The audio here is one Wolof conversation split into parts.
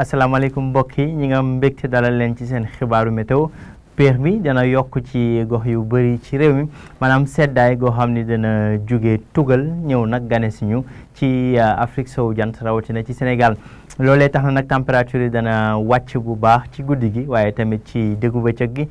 asalaamaaleykum mbokk yi ñi nga am mbégte dalal leen ci seen xibaaru météo péex bi dana yokk ci gox yu bëri ci réew mi maanaam seddaay goo xam ni dana jóge tugal ñëw nag gane si ñu ci Afrique sowu jant rawatina ci Sénégal loolee tax na nag température yi dana wàcc bu baax ci guddi gi waaye tamit ci déggu bëccëg gi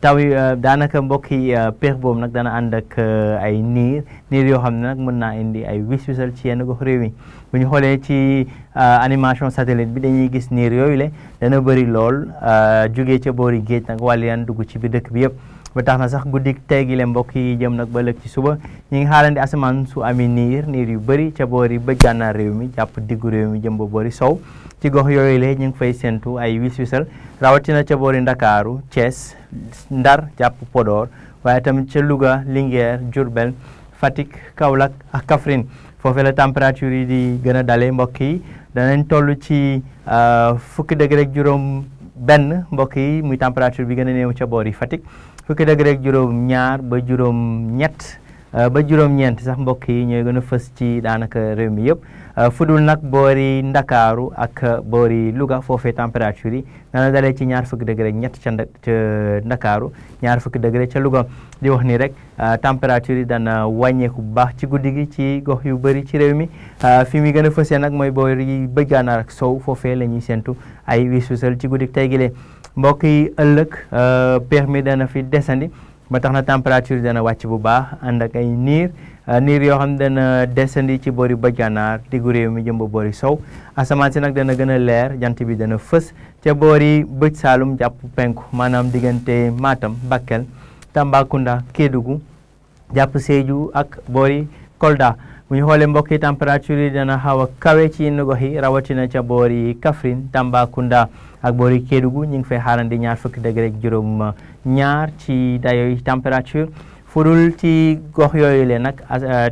taw yi daanaka mbokk yi péex boobu nag dana ànd ak ay niir yoo xam ne nag mën naa indi ay wis-wisal ci yenn gox réew mi bu ñu xoolee ci animation satellite bi dañuy gis niir yooyu le dana bëri lool jógee ca boori géej nag wàll yan dugg ci biir dëkk bi yëpp ba tax na sax guddi tey gi le mbokk yi jëm nag ba lëg ci suba ñi ngi xaarandi asamaan su ami niir yu bëri ca boori bëj gànnaar réew mi jàpp diggu réew mi jëm ba boori sow ci gox yooyu le ñu ngi fay séntu ay wis-wisal rawatina ca boori Ndakaaru Thiès Ndar jàpp Podor waaye tamit ca Louga Linguère Diourbel Fatick Kaolack ak Kaffrine foofee la température yi di gën a dalee mbokk yi danañ toll ci fukki degré ak juróom benn mbokk yi muy température bi gën a néew ca boori Fatick fukki degré ak juróom ñaar ba juróom ñett ba juróom ñeent sax mbokk yi ñooy gën a fës ci daanaka réew mi yëpp fudul nag boori Ndakaaru ak boori Louga foofee température yi dana dalee ci ñaar fukki degré ak ñett ca Ndakaaru ñaar fukki degré ca Louga di wax ni rek température yi dana wàññeeku bu baax ci guddi gi ci gox yu bëri ci réew mi fi muy gën a fësee nag mooy boori bëj gànnaar ak sow foofee la ñuy séntu ay wis-wisal ci guddi tey gi lee mbokk yi ëllëg péex mi dana fi desandi ba tax na température yi dana wàcc bu baax ànd ak ay niir yoo xam ne dana desandi ci boori bëj gànnaar diggu réew mi jëm ba boori sow asamaan si nag dana gën a leer jant bi dana fës ca boori bëj saalum jàpp penku maanaam diggante Matam Bakel Tambacounda Kédougou jàpp Sédhiou ak boori Kolda bu ñu xoolee mbokk yi température yi dana xaw a kawe ci yenn gox yi rawatina ca boori Kaffrine Tambacounda ak boori Kédougou ñu ngi fay xaarandi ñaar fukki degré ak juróom ñaar ci dayoy température fudul ci gox yooyu le nag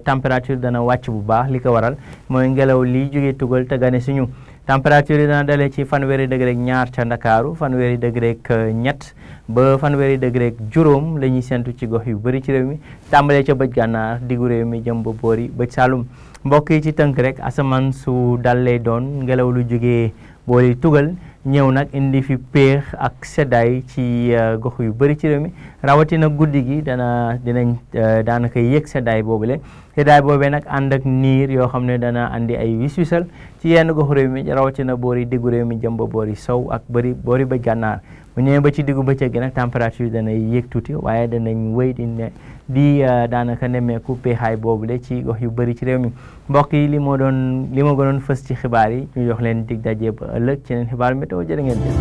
température dana wàcc bu baax li ko waral mooy ngelaw li jóge tugal te gane suñu température yi dana dalee ci fanweeri degré ak ñaar ca Ndakaaru fanweeri degré ak ñett ba fanweeri degré ak juróom la ñuy séntu ci gox yu bëri ci réew mi tàmbalee ca bëj gànnaar diggu réew mi jëm ba boori bëj saalum mbokk yi ci tënk rek asamaan su dal lay doon ngelaw lu jógee boori tugal ñëw nag indi fi péex ak seddaay ci gox yu bëri ci réew mi rawatina guddi gi dinañ daanaka yëg seddaay boobule boobee nag ànd ak niir yoo xam ne dana andi ay wis-wisal ci yenn gox réew mi rawatina boori diggu réew mi jëm ba boori sow ak boori bëj gànnaar bu ñëwee ba ci diggu bëccëg gi nag température yi dana yéeg tuuti waaye danañ wéy di daanaka nemmeeku peexaay boobule ci gox yu bëri ci réew mi mbokk yi li ma gënoon fës ci xibaar yi ñu jox leen dig daje ba ëllëg ci yeneen xibaar météo jërë ngeen jëf